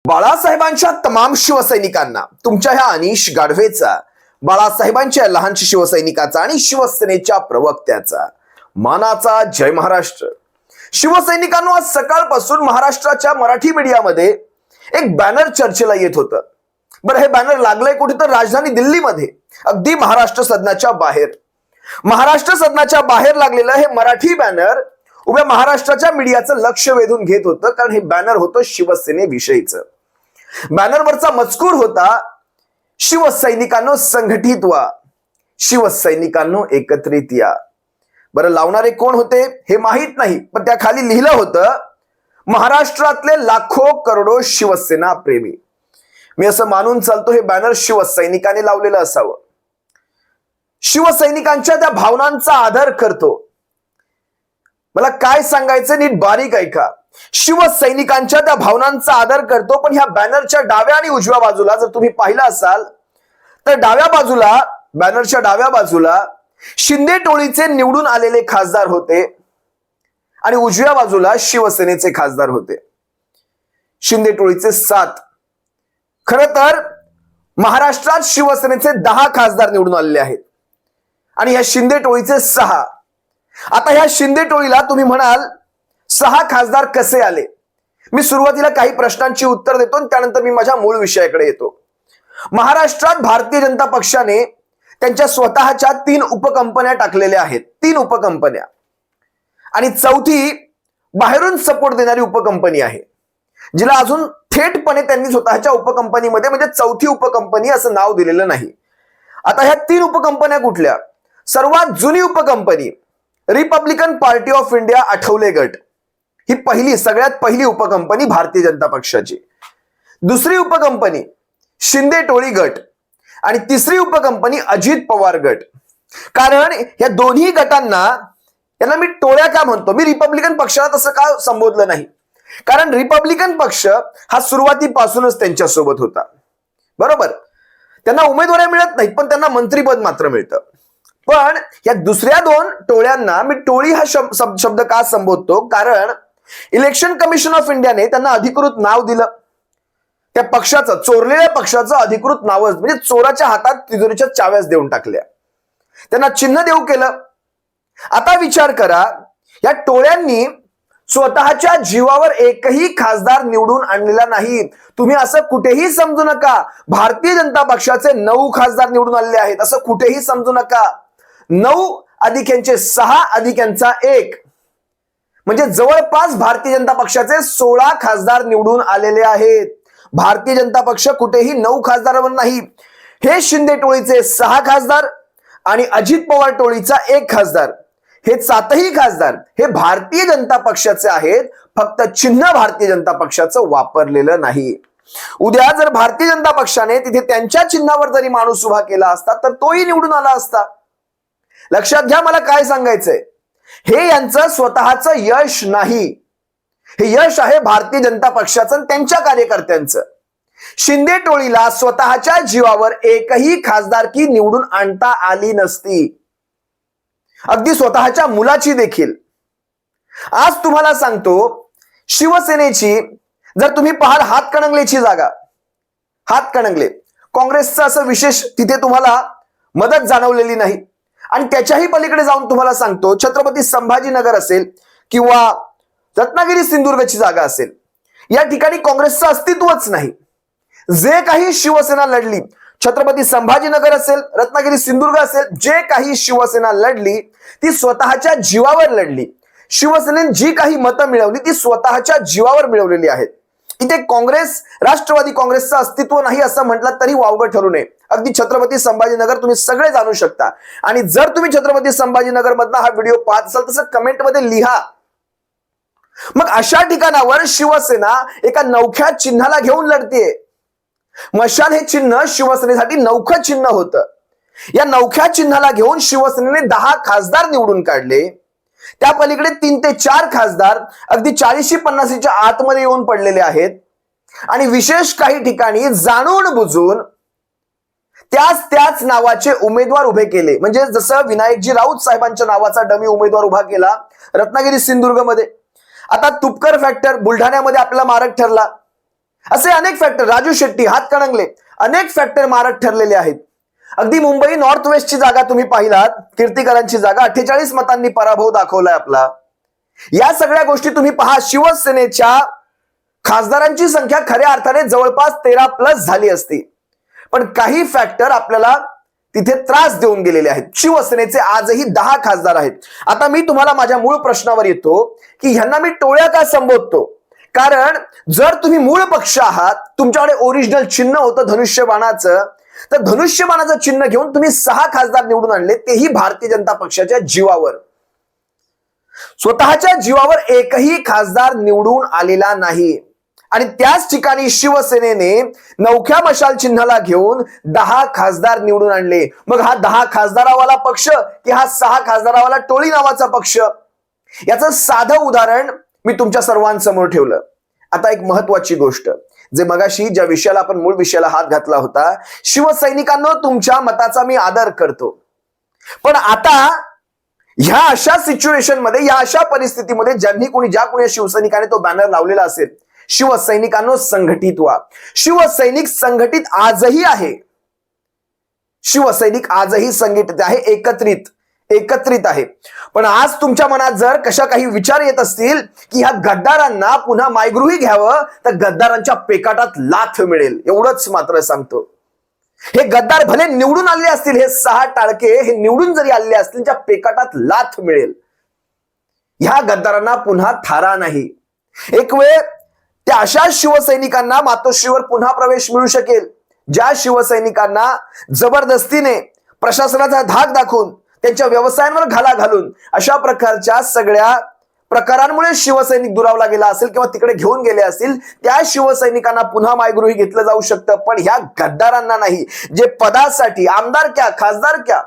बाळासाहेबांच्या तमाम शिवसैनिकांना तुमच्या ह्या अनिश गाढवेचा, बाळासाहेबांच्या लहानशा शिवसैनिकाचा आणि शिवसेनेच्या प्रवक्त्याचा मानाचा जय महाराष्ट्र. शिवसैनिकांनो, आज सकाळपासून महाराष्ट्राच्या मराठी मीडियामध्ये एक बॅनर चर्चेला येत होतं. बरं, हे बॅनर लागलंय कुठे? तर राजधानी दिल्लीमध्ये, अगदी महाराष्ट्र सदनाच्या बाहेर. महाराष्ट्र सदनाच्या बाहेर लागलेलं हे मराठी बॅनर उभ्या महाराष्ट्राच्या मीडियाचं लक्ष वेधून घेत होतं, कारण हे बॅनर होतं शिवसेनेविषयीचं. बॅनरवरचा मजकूर होता, शिवसैनिकांनो संघटित व्हा, शिवसैनिकांनो एकत्रित या. बरं, लावणारे कोण होते हे माहित नाही, पण त्या खाली लिहिलं होतं, महाराष्ट्रातले लाखो करोडो शिवसेना प्रेमी. मी असं मानून चालतो हे बॅनर शिवसैनिकांनी लावलेलं असावं. शिवसैनिकांच्या त्या भावनांचा आदर करतो. मला काय सांगायचं नीट बारीक ऐका. शिवसैनिकांच्या त्या भावनांचा आदर करतो, पण ह्या बॅनरच्या डाव्या आणि उजव्या बाजूला जर तुम्ही पाहिलं असाल तर डाव्या बाजूला, बॅनरच्या डाव्या बाजूला शिंदे टोळीचे निवडून आलेले खासदार होते आणि उजव्या बाजूला शिवसेनेचे खासदार होते. शिंदे टोळीचे 7. खरं तर महाराष्ट्रात शिवसेनेचे 10 खासदार निवडून आलेले आहेत आणि ह्या शिंदे टोळीचे 6. आता ह्या शिंदे टोळीला तुम्ही म्हणाल 6 खासदार कसे आले? मी सुरुवातीला काही प्रश्नांची उत्तर देतो आणि त्यानंतर मी माझ्या मूळ विषयाकडे येतो. महाराष्ट्रात भारतीय जनता पक्षाने त्यांच्या स्वतःच्या 3 उपकंपन्या टाकलेल्या आहेत. 3 उपकंपन्या, आणि 4थी बाहेरून सपोर्ट देणारी उपकंपनी आहे, जिला अजून थेटपणे त्यांनी स्वतःच्या उपकंपनीमध्ये, म्हणजे 4थी उपकंपनी असं नाव दिलेलं नाही. आता ह्या 3 उपकंपन्या कुठल्या? सर्वात जुनी उपकंपनी Republican party of India Athawale गट, ही पहिली, सगळ्यात पहिली उपकंपनी भारतीय जनता पक्षाची. दुसरी उपकंपनी शिंदे टोळी गट आणि तिसरी उपकंपनी अजित पवार गट. कारण या दोन्ही गटांना, यांना मी टोळ्या का म्हणतो? मी रिपब्लिकन पक्षाला तसं का संबोधलं नाही? कारण रिपब्लिकन पक्ष हा सुरुवातीपासूनच त्यांच्या सोबत होता, बरोबर. त्यांना उमेदवारी मिळत नाही, पण त्यांना मंत्रीपद मात्र मिळतं. पण या दुसऱ्या 2 टोळ्यांना मी टोळी हा शब्द का संबोधतो? कारण इलेक्शन कमिशन ऑफ इंडियाने त्यांना अधिकृत नाव दिलं. त्या पक्षाचं, चोरलेल्या पक्षाचं अधिकृत नावच, म्हणजे चोराच्या हातात तिजोरीच्या चाव्याच देऊन टाकल्या. त्यांना चिन्ह देऊ केलं. आता विचार करा, या टोळ्यांनी स्वतःच्या जीवावर एकही खासदार निवडून आणलेला नाही. तुम्ही असं कुठेही समजू नका भारतीय जनता पक्षाचे 9 खासदार निवडून आलेले आहेत, असं कुठेही समजू नका. 9 अधिक यांचे 6 अधिक यांचा 1, म्हणजे जवळपास भारतीय जनता पक्षाचे 16 खासदार निवडून आलेले आहेत. भारतीय जनता पक्ष कुठेही 9 खासदारांवर नाही. हे शिंदे टोळीचे 6 खासदार आणि अजित पवार टोळीचा 1 खासदार, हे 7ही खासदार हे भारतीय जनता पक्षाचे आहेत. फक्त चिन्ह भारतीय जनता पक्षाचं वापरलेलं नाही. उद्या जर भारतीय जनता पक्षाने तिथे त्यांच्या चिन्हावर जरी माणूस उभा केला असता तर तोही निवडून आला असता. लक्षात घ्या, मला काय सांगायचंय. हे यांचं स्वतःचं यश नाही, हे यश आहे भारतीय जनता पक्षाचं आणि त्यांच्या कार्यकर्त्यांचं. शिंदे टोळीला स्वतःच्या जीवावर एकही खासदारकी निवडून आणता आली नसती, अगदी स्वतःच्या मुलाची देखील. आज तुम्हाला सांगतो, शिवसेनेची जर तुम्ही पाहाल हातकणंगलेची जागा, हातकणंगले, काँग्रेसचं असं विशेष तिथे तुम्हाला मदत जाणवलेली नाही. आणि त्याच्याही पलीकडे जाऊन तुम्हाला सांगतो, छत्रपती संभाजीनगर असेल किंवा रत्नागिरी सिंधुदुर्गची जागा असेल, या ठिकाणी काँग्रेसचं अस्तित्वच नाही. जे काही शिवसेना लढली, छत्रपती संभाजीनगर असेल, रत्नागिरी सिंधुदुर्ग असेल, जे काही शिवसेना लढली ती स्वतःच्या जीवावर लढली. शिवसेनेने जी काही मतं मिळवली ती स्वतःच्या जीवावर मिळवलेली आहेत. इथे काँग्रेस, राष्ट्रवादी काँग्रेसचं अस्तित्व नाही असं म्हटलं तरी वावगं ठरू नये. अगदी छत्रपती संभाजीनगर तुम्ही सगळे जाणू शकता. आणि जर तुम्ही छत्रपती संभाजीनगर मधला हा व्हिडिओ पाहत असाल तसं कमेंटमध्ये लिहा. मग अशा ठिकाणावर शिवसेना एका नवख्या चिन्हाला घेऊन लढतेय. मशाल हे चिन्ह शिवसेनेसाठी नवखं चिन्ह होतं. या नवख्या चिन्हाला घेऊन शिवसेनेने 10 खासदार निवडून काढले. त्या पलीकडे 3 ते 4 खासदार अगदी 40-50च्या आतमध्ये येऊन पडलेले आहेत. आणि विशेष काही ठिकाणी जाणून बुजून त्याच नावाचे उमेदवार उभे केले. म्हणजे जसं विनायकजी राऊत साहेबांच्या नावाचा डमी उमेदवार उभा केला रत्नागिरी सिंधुदुर्गमध्ये. आता तुपकर फॅक्टर बुलढाण्यामध्ये आपला मारक ठरला. असे अनेक फॅक्टर, राजू शेट्टी, हातकणंगले, अनेक फॅक्टर मारत ठरलेले आहेत. अगदी मुंबई नॉर्थ वेस्टची जागा तुम्ही पाहिलात, कीर्तीकरांची जागा 48 मतांनी पराभव दाखवलाय आपला. या सगळ्या गोष्टी तुम्ही पहा. शिवसेनेच्या खासदारांची संख्या खऱ्या अर्थाने जवळपास 13+ झाली असती, पण काही फॅक्टर आपल्याला तिथे त्रास देऊन गेलेले आहेत. शिवसेनेचे आजही 10 खासदार आहेत. आता मी तुम्हाला माझ्या मूळ प्रश्नावर येतो की ह्यांना मी टोळ्या का संबोधतो. कारण जर तुम्ही मूळ पक्ष आहात, तुमच्याकडे ओरिजिनल चिन्ह होतं धनुष्यबाणाचं, तर धनुष्यबाणाचं चिन्ह घेऊन तुम्ही 6 खासदार निवडून आणले, तेही भारतीय जनता पक्षाच्या जीवावर. स्वतःच्या जीवावर एकही खासदार निवडून आलेला नाही. आणि त्याच ठिकाणी शिवसेनेने नवख्या मशाल चिन्हाला घेऊन 10 खासदार निवडून आणले. मग हा 10 खासदारावाला पक्ष की हा 6 खासदारावाला टोळी नावाचा पक्ष? याचं साधं उदाहरण मी तुमच्या सर्वांसमोर ठेवलं. आता एक महत्वाची गोष्ट, जे मगाशी ज्या विषयाला आपण मूळ विषयाला हात घातला होता, शिवसैनिकांनो तुमच्या मताचा मी आदर करतो, पण आता ह्या अशा सिच्युएशन मध्ये, या अशा परिस्थितीमध्ये ज्या कोणी शिवसैनिकाने तो बॅनर लावलेला असेल, शिवसैनिकांनो संघटित व्हा. शिवसैनिक संघटित आजही आहे. शिवसैनिक आजही संघटित आहे, एकत्रित आहे. पण आज तुमच्या मनात जर कशा काही विचार येत असतील की ह्या गद्दारांना पुन्हा मायगृही घ्यावं, तर गद्दारांच्या पेकाटात लाथ मिळेल, एवढंच मात्र सांगतो. हे गद्दार भले निवडून आले असतील, हे 6 टाळके हे निवडून जरी आले असतील, त्या पेकाटात लाथ मिळेल. ह्या गद्दारांना पुन्हा थारा नाही. एक वेळ त्या अशा शिवसैनिकांना मातोश्रीवर पुन्हा प्रवेश मिळू शकेल, ज्या शिवसैनिकांना जबरदस्तीने प्रशासनाचा धाक दाखवून, त्यांच्या व्यवसायांवर घाला घालून, अशा प्रकारच्या सगळ्या प्रकारांमुळे शिवसैनिक दुरावला गेला असेल किंवा तिकडे घेऊन गेले असतील, त्या शिवसैनिकांना पुन्हा मायगृही घेतलं जाऊ शकतं. पण ह्या गद्दारांना नाही, जे पदासाठी, आमदारक्या, खासदारक्या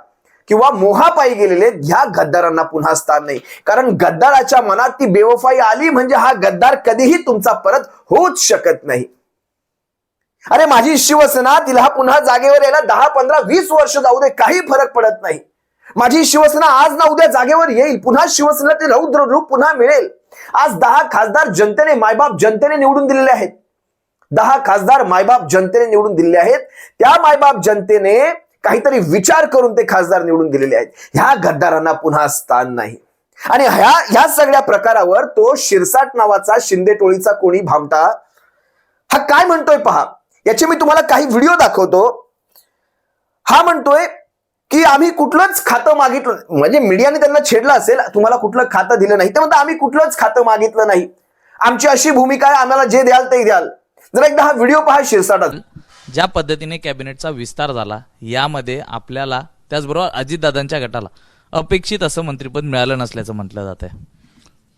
किंवा मोहापायी गेलेले, ह्या गद्दारांना पुन्हा स्थान नाही. कारण गद्दाराच्या मनात ती बेवफाई आली म्हणजे हा गद्दार कधीही तुमचा परत होऊच शकत नाही. अरे माझी शिवसेना, तिला पुन्हा जागेवर यायला 10, 15, 20 वर्ष जाऊ दे, काही फरक पडत नाही. माझी शिवसेना आज ना उद्या जागेवर येईल, पुन्हा शिवसेना ते रौद्र रूप पुन्हा मिळेल. आज 10 खासदार जनतेने, मायबाप जनतेने निवडून दिलेले आहेत. 10 खासदार मायबाप जनतेने निवडून दिलेले आहेत. त्या मायबाप जनतेने काहीतरी विचार करून ते खासदार निवडून दिलेले आहेत. ह्या गद्दारांना पुन्हा स्थान नाही. आणि ह्या सगळ्या प्रकारावर तो शिरसाट नावाचा शिंदे टोळीचा कोणी भामटा हा काय म्हणतोय पहा. याचे मी तुम्हाला काही व्हिडिओ दाखवतो. हा म्हणतोय की आम्ही कुठलंच खातं मागितलं, म्हणजे मीडियाने त्यांना छेडलं असेल, तुम्हाला कुठलं खातं दिलं नाही, ते म्हणतात आम्ही कुठलंच खातं मागितलं नाही, आमची अशी भूमिका आहे, आम्हाला जे द्याल ते द्याल. जरा एकदा हा व्हिडिओ पहा शिरसाटात. ज्या पद्धतीने कॅबिनेटचा विस्तार झाला, यामध्ये आपल्याला त्याचबरोबर अजितदादांच्या गटाला अपेक्षित असं मंत्रिपद मिळालं नसल्याचं म्हटलं जात आहे.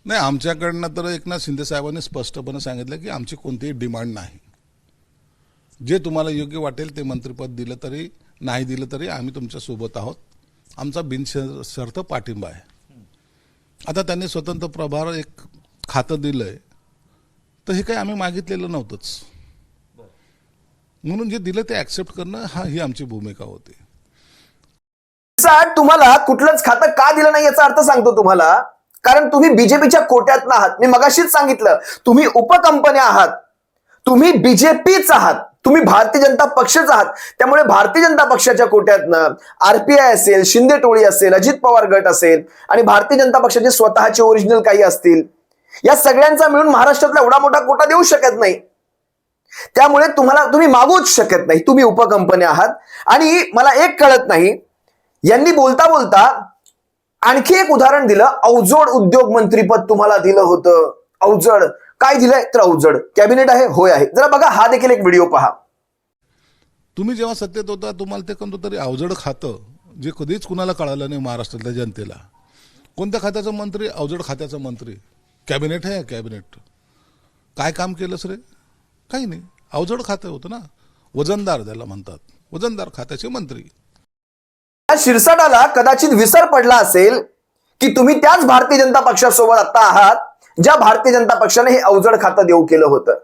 नाही, आमच्याकडनं तर एकनाथ शिंदे साहेबांनी स्पष्टपणे सांगितलं की आमची कोणतीही डिमांड नाही. जे तुम्हाला योग्य वाटेल ते मंत्रिपद दिलं तरी, नाही दिलं तरी आम्ही तुमच्या सोबत आहोत. आमचा बिनशर्त पाठिंबा आहे. आता त्यांनी स्वतंत्र प्रभार एक खातं दिलंय, तर हे काही आम्ही मागितलेलं नव्हतंच. म्हणून जे दिलं ते ऍक्सेप्ट करणं ही आमची भूमिका होती. तुम्हाला कुठलंच खातं का दिलं नाही याचा अर्थ सांगतो तुम्हाला. कारण तुम्ही बीजेपीच्या कोट्यात आहात. मी मगाशीच सांगितलं, तुम्ही उपकंपन्या आहात, तुम्ही बीजेपीच आहात, तुम्ही भारतीय जनता पक्षच आहात. त्यामुळे भारतीय जनता पक्षाच्या कोट्यातनं आरपीआय असेल, शिंदे टोळी असेल, अजित पवार गट असेल आणि भारतीय जनता पक्षाचे स्वतःचे ओरिजिनल काही असतील, या सगळ्यांचा मिळून महाराष्ट्रातला एवढा मोठा कोटा देऊ शकत नाही. त्यामुळे तुम्ही मागूच शकत नाही. तुम्ही उपकंपन्या आहात. आणि मला एक कळत नाही, यांनी बोलता बोलता आणखी एक उदाहरण दिलं. अवजड उद्योग मंत्रीपद तुम्हाला दिलं होतं. अवजड काय दिलंय तर अवजड कॅबिनेट आहे, होय आहे. जरा बघा, हा देखील एक व्हिडिओ पहा. तुम्ही जेव्हा सत्तेत होता तुम्हाला ते कोणतं तरी अवजड खातं, जे कधीच कुणाला कळालं नाही महाराष्ट्रातल्या जनतेला. कोणत्या खात्याचा मंत्री? अवजड खात्याचा मंत्री. कॅबिनेट आहे, कॅबिनेट काय काम केलं रे? काही नाही. अवजड खातं होतं ना, वजनदार त्याला म्हणतात, वजनदार खात्याचे मंत्री. शिरसाटाला कदाचित विसर पडला असेल की तुम्ही त्याच भारतीय जनता पक्षासोबत आता आहात, ज्या भारतीय जनता पक्षाने हे अवजड खातं देऊ केलं होतं.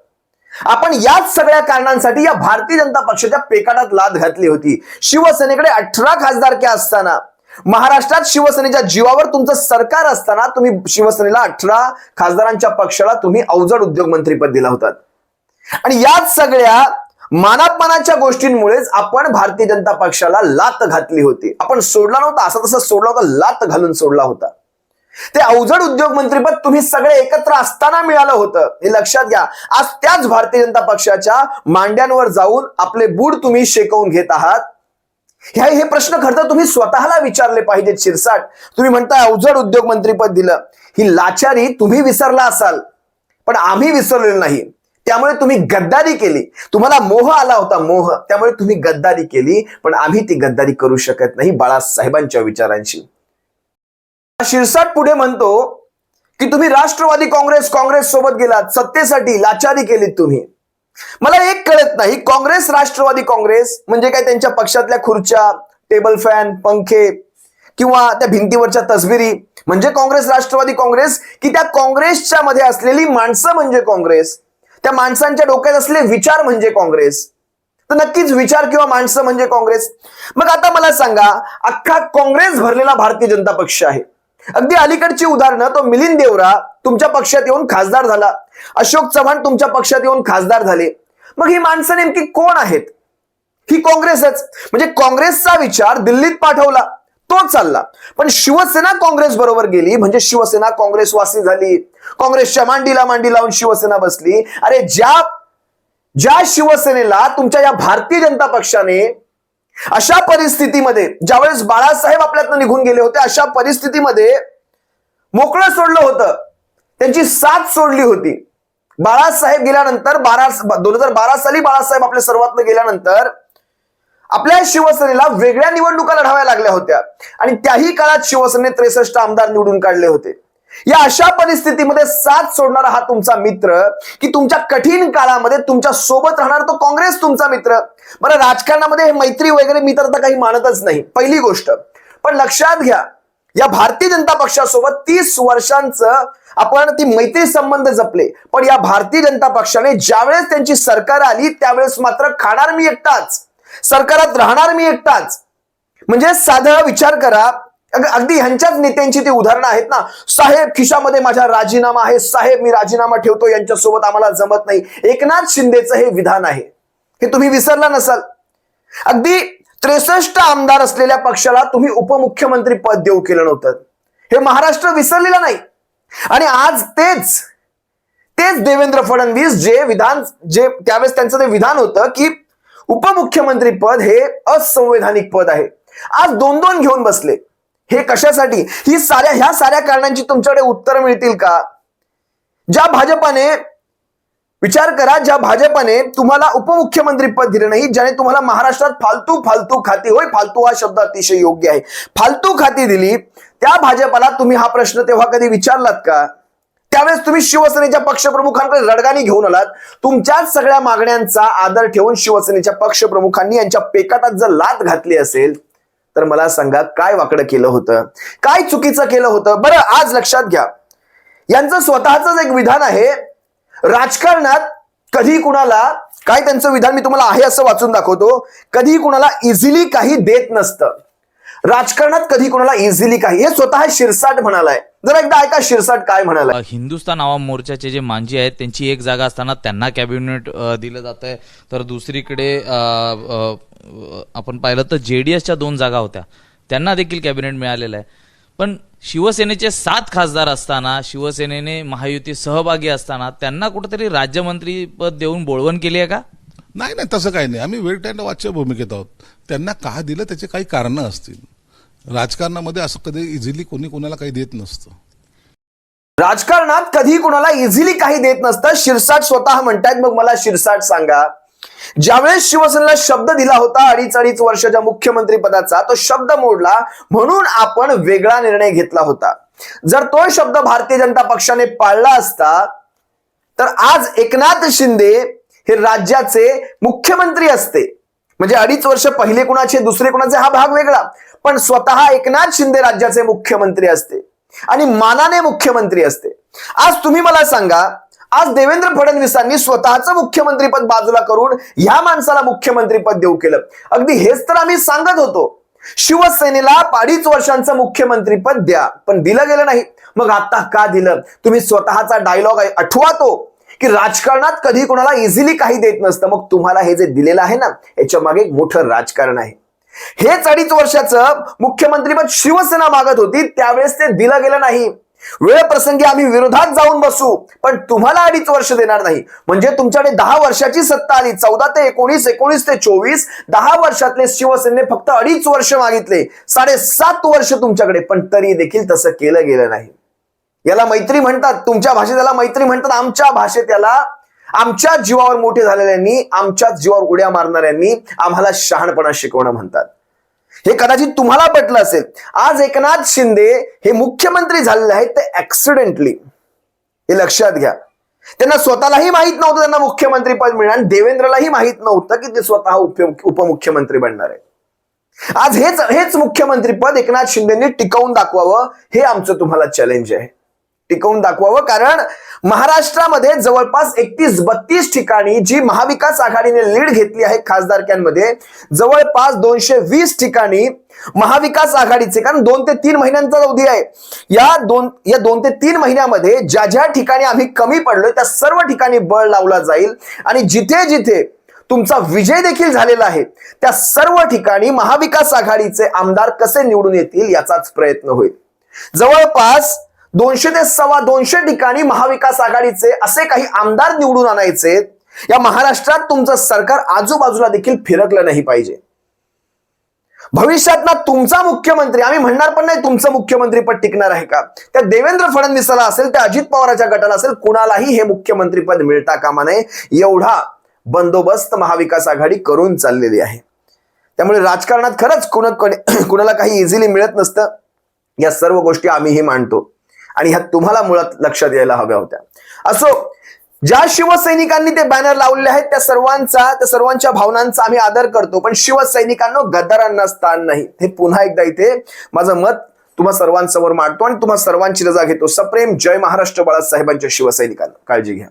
आपण याच सगळ्या कारणांसाठी या भारतीय जनता पक्षाच्या पेकाटात लाद घातली होती. शिवसेनेकडे 18 खासदारक्या असताना, महाराष्ट्रात शिवसेनेच्या जीवावर तुमचं सरकार असताना, तुम्ही शिवसेनेला 18 खासदारांच्या पक्षाला तुम्ही अवजड उद्योग मंत्रीपद दिला होता. आणि याच सगळ्या मानापमानाच्या गोष्टींमुळेच आपण भारतीय जनता पक्षाला लात घातली होती. आपण सोडला नव्हता, असं तसं सोडला होता, लात घालून सोडला होता. ते अवजड उद्योग मंत्रीपद तुम्ही सगळे एकत्र असताना मिळालं होतं, हे लक्षात घ्या. आज त्याच भारतीय जनता पक्षाच्या मांड्यांवर जाऊन आपले बूड तुम्ही शेकवून घेत आहात. हे प्रश्न खरं तर तुम्ही स्वतःला विचारले पाहिजेत. शिरसाट, तुम्ही म्हणताय अवजड उद्योग मंत्रीपद दिलं, ही लाचारी तुम्ही विसरला असाल, पण आम्ही विसरलेलो नाही. त्यामुळे तुम्ही गद्दारी केली, तुम्हाला मोह आला होता, मोह, त्यामुळे तुम्ही गद्दारी केली. पण आम्ही ती गद्दारी करू शकत नाही बाळासाहेबांच्या विचारांशी. शिरसाट पुढे म्हणतो की तुम्ही राष्ट्रवादी काँग्रेस सोबत गेलात, सत्तेसाठी लाचारी केलीत तुम्ही. मला एक कळत नाही, काँग्रेस राष्ट्रवादी काँग्रेस म्हणजे काय? त्यांच्या पक्षातल्या खुर्च्या, टेबल फॅन, पंखे किंवा त्या भिंतीवरच्या तसबिरी म्हणजे काँग्रेस राष्ट्रवादी काँग्रेस, की त्या काँग्रेसच्या मध्ये असलेली माणसं म्हणजे काँग्रेस, त्या माणसांच्या डोक्यात असलेले विचार म्हणजे काँग्रेस? तर नक्कीच विचार किंवा माणसं म्हणजे काँग्रेस. मग आता मला सांगा, अख्खा काँग्रेस भरलेला भारतीय जनता पक्ष आहे. अगदी अलीकडची उदाहरणं, तो मिलिंद देवरा तुमच्या पक्षात येऊन खासदार झाला, अशोक चव्हाण तुमच्या पक्षात येऊन खासदार झाले. मग ही माणसं नेमकी कोण आहेत? ही काँग्रेसच. म्हणजे काँग्रेसचा विचार दिल्लीत पाठवला, तो चालला, पण शिवसेना काँग्रेस बरोबर गेली म्हणजे शिवसेना काँग्रेसवासी झाली. काँग्रेसच्या मांडीला मांडी लावून शिवसेना बसली. अरे ज्या शिवसेनेला तुमच्या या भारतीय जनता पक्षाने अशा परिस्थितीमध्ये, ज्यावेळेस बाळासाहेब आपल्यातनं निघून गेले होते, अशा परिस्थितीमध्ये मोकळं सोडलं होतं, त्यांची साथ सोडली होती. बाळासाहेब गेल्यानंतर 2012 साली बाळासाहेब आपल्या सर्वातनं गेल्यानंतर आपल्या शिवसेनेला वेगळ्या निवडणुका लढाव्या लागल्या होत्या आणि त्याही काळात शिवसेनेने 63 आमदार निवडून काढले होते. या अशा परिस्थितीमध्ये साथ सोडणारा हा तुमचा मित्र, की तुमच्या कठीण काळामध्ये तुमच्या सोबत राहणार, तो काँग्रेस तुमचा मित्र. बरं, राजकारणामध्ये हे मैत्री वगैरे मी तर काही मानतच नाही, पहिली गोष्ट. पण लक्षात घ्या, या भारतीय जनता पक्षासोबत 30 वर्षांचं आपण ती मैत्री संबंध जपले, पण या भारतीय जनता पक्षाने ज्यावेळेस त्यांची सरकार आली त्यावेळेस मात्र खाणार मी एकटाच, सरकारात राहणार मी एकटाच. म्हणजे साधा विचार करा, अगदी ह्यांच्याच नेत्यांची ती उदाहरणं आहेत ना. साहेब, खिशामध्ये माझा राजीनामा आहे, साहेब मी राजीनामा ठेवतो, यांच्यासोबत आम्हाला जमत नाही. एकनाथ शिंदेचं हे विधान आहे, हे तुम्ही विसरला नसाल. अगदी 63 आमदार असलेल्या पक्षाला तुम्ही उपमुख्यमंत्री पद देऊ केलं नव्हतं, हे महाराष्ट्र विसरलेला नाही. आणि आज तेच देवेंद्र फडणवीस जे त्यावेळेस त्यांचं ते विधान होतं की उपमुख्यमंत्री पद हे असंवैधानिक पद आहे, आज 2-2 घेऊन बसले. हे कशासाठी? ह्या साऱ्या कारणांची तुमच्याकडे उत्तर मिळतील का? ज्या भाजपाने, विचार करा, ज्या भाजपाने तुम्हाला उपमुख्यमंत्री पद दिले नाही, ज्याने तुम्हाला महाराष्ट्रात फालतू खाती, होय फालतू हा शब्द अतिशय योग्य आहे, फालतू खाती दिली, त्या भाजपाला तुम्ही हा प्रश्न तेव्हा कधी विचारलात का? त्यावेळेस तुम्ही शिवसेनेच्या पक्षप्रमुखांकडे रडगाणी घेऊन आलात. तुमच्याच सगळ्या मागण्यांचा आदर ठेवून शिवसेनेच्या पक्षप्रमुखांनी यांच्या पेकाटात जर लात घातली असेल तर मला सांगा, काय वाकडं केलं होतं, काय चुकीचं केलं होतं? बरं, आज लक्षात घ्या, यांचं स्वतःच एक विधान आहे राजकारणात. कधी कुणाला, काय त्यांचं विधान मी तुम्हाला आहे असं वाचून दाखवतो, कधी कुणाला इझिली काही देत नसतं. राजकारणात कधी कुणाला इझिली काही, हे स्वतः शिरसाट म्हणालाय. जरा एकदा ऐका शिरसाट काय म्हणालाय. हिंदुस्थान आवाम मोर्चाचे जे मांझी आहेत त्यांची एक जागा असताना त्यांना कॅबिनेट दिलं जात आहे, तर दुसरीकडे आपण पाहिलं तर JDSच्या 2 जागा होत्या, त्यांना देखील कॅबिनेट मिळालेलं आहे. पण शिवसेनेचे 7 खासदार असताना, शिवसेनेने महायुती सहभागी असताना त्यांना कुठेतरी राज्यमंत्री पद देऊन बोळवण केली आहे का? नाही, तसं काही नाही. आम्ही वेट अँड वॉचच्या भूमिकेत आहोत. त्यांना का दिलं त्याचे काही कारणं असतील. राजकारणामध्ये असं कधी इझिली कोणाला काही देत नसतं. राजकारणात कधी कुणाला इझिली काही देत नसतं, शिरसाट स्वतः म्हणतायत. मग मला शिरसाट सांगा, ज्यावेळेस शिवसेनेला शब्द दिला होता 2.5 वर्षाच्या मुख्यमंत्री पदाचा, तो शब्द मोडला म्हणून आपण वेगळा निर्णय घेतला होता. जर तो शब्द भारतीय जनता पक्षाने पाळला असता तर आज एकनाथ शिंदे हे राज्याचे मुख्यमंत्री असते. म्हणजे 2.5 वर्ष पहिले कुणाचे, दुसरे कुणाचे, हा भाग वेगळा, पण स्वतः एकनाथ शिंदे राज्याचे मुख्यमंत्री असते आणि मानाने मुख्यमंत्री असते. आज तुम्ही मला सांगा, आज देवेंद्र फडणवीसांनी स्वतःचं मुख्यमंत्रीपद बाजूला करून ह्या माणसाला मुख्यमंत्रीपद देऊ केलं. अगदी हेच तर आम्ही सांगत होतो, शिवसेनेला 2.5 वर्षांचं मुख्यमंत्रीपद द्या, पण दिलं गेलं नाही. मग आता का दिलं? तुम्ही स्वतःचा डायलॉग आठवा तो की राजकारणात कधी कोणाला इझिली काही देत नसतं. मग तुम्हाला हे जे दिलेलं आहे ना, याच्या मागे एक मोठं राजकारण आहे. हेच 2.5 वर्षाचं मुख्यमंत्रीपद शिवसेना मागत होती, त्यावेळेस ते दिलं गेलं नाही. वेळ प्रसंगी आम्ही विरोधात जाऊन बसू, पण तुम्हाला 2.5 वर्ष देणार नाही. म्हणजे तुमच्याकडे 10 वर्षाची सत्ता आली. 14 ते 19, 19 ते 24, 10 वर्षातले शिवसेनेने फक्त 2.5 वर्ष मागितले. 7.5 वर्ष तुमच्याकडे, पण तरी देखील तसं केलं गेलं नाही. याला मैत्री म्हणतात. तुमच्या भाषेत याला मैत्री म्हणतात. आमच्या भाषेत याला आमच्या जीवावर मोठे झालेल्यांनी, आमच्याच जीवावर उड्या मारणाऱ्यांनी आम्हाला शहाणपणा शिकवणं म्हणतात. हे कदाचित तुम्हाला पटलं असेल. आज एकनाथ शिंदे हे मुख्यमंत्री झालेले आहेत ते ऍक्सिडेंटली, हे लक्षात घ्या. त्यांना स्वतःलाही माहित नव्हतं त्यांना मुख्यमंत्री पद मिळणार, आणि देवेंद्रलाही माहित नव्हतं की ते स्वतः उपमुख्यमंत्री बनणार आहे. आज हेच मुख्यमंत्री पद एकनाथ शिंदेंनी टिकवून दाखवावं, हे आमचं तुम्हाला चॅलेंज आहे. टिकवून दाखवावं, कारण महाराष्ट्रामध्ये जवळपास 31-32 ठिकाणी जी महाविकास आघाडीने लीड घेतली आहे खासदारक्यांमध्ये, जवळपास 220 ठिकाणी महाविकास आघाडीचे, कारण 2 ते 3 महिन्यांचा अवधी आहे, या 2 ते 3 महिन्यामध्ये ज्या ज्या ठिकाणी आम्ही कमी पडलोय त्या सर्व ठिकाणी बळ लावला जाईल. आणि जिथे जिथे तुमचा विजय देखील झालेला आहे त्या सर्व ठिकाणी महाविकास आघाडीचे आमदार कसे निवडून येतील याचाच प्रयत्न होईल. जवळपास 200 ते 250 ठिकाणी महाविकास आघाडीचे असे काही आमदार निवडून आणायचे. या महाराष्ट्रात तुमचं सरकार आजूबाजूला देखील फिरकलं नाही पाहिजे. भविष्यात ना तुमचा मुख्यमंत्री, आम्ही म्हणणार पण नाही तुमचं मुख्यमंत्रीपद टिकणार आहे का, त्या देवेंद्र फडणवीसाला असेल, त्या अजित पवारांच्या गटाला असेल, कुणालाही हे मुख्यमंत्रीपद मिळता कामा नये, एवढा बंदोबस्त महाविकास आघाडी करून चाललेली आहे. त्यामुळे राजकारणात खरंच कुणाला काही इझिली मिळत नसतं. या सर्व गोष्टी आम्हीही मांडतो आणि ह्या तुम्हाला मुळात लक्षात यायला हव्या होत्या. असो, ज्या शिवसैनिकांनी ते बॅनर लावलेले आहेत त्या सर्वांच्या भावनांचा आम्ही आदर करतो, पण शिवसैनिकांना गद्दारांना स्थान नाही. हे पुन्हा एकदा इथे माझं मत तुम्हा सर्वांसमोर मांडतो आणि तुम्हा सर्वांची रजा घेतो. सप्रेम जय महाराष्ट्र. बाळासाहेबांच्या शिवसैनिकांना काळजी घ्या.